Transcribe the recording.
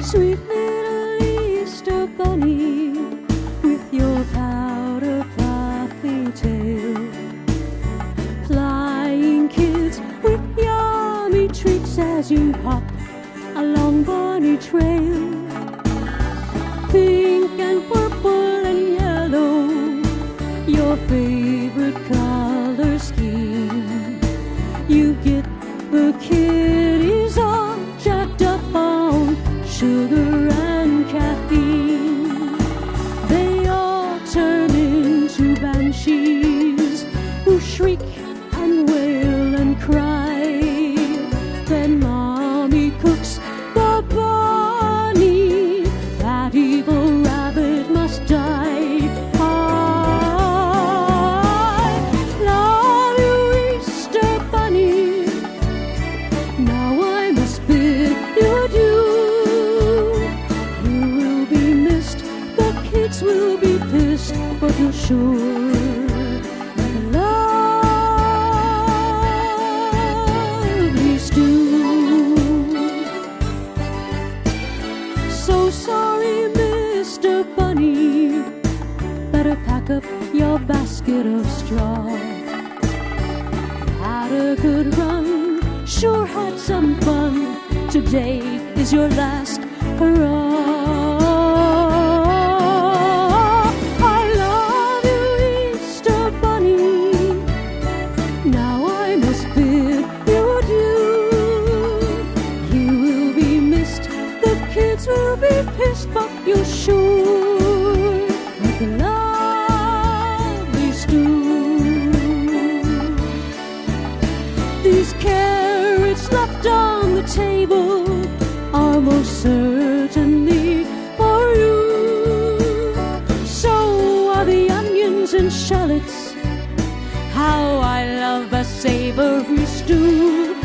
Sweet little Easter bunny with your powder puffy tail, flying kids with yummy treats as you hop along bunny trail. Pink and purple and yellow, your favorite color scheme. You get the kitties all jacked up on sugar and caffeine. They all turn into banshees who shriek and wail and cry. Then mommy cooks the bunny. That evil rabbit must die. I love you, Easter bunny. Now I must bid you adieu. You will be missed, the kids will be pissed, but you're sure that lovely stew. So sorry, Mr. Bunny, better pack up your basket of straw. Had a good run, sure had some fun. Today is your last hurrah. I love you, Easter bunny. Now I must bid you adieu. You will be missed, the kids will be pissed, but you're sure like a lovely stew. These carrots left on the table are most certainly for you. So are the onions and shallots. How I love a savory stew.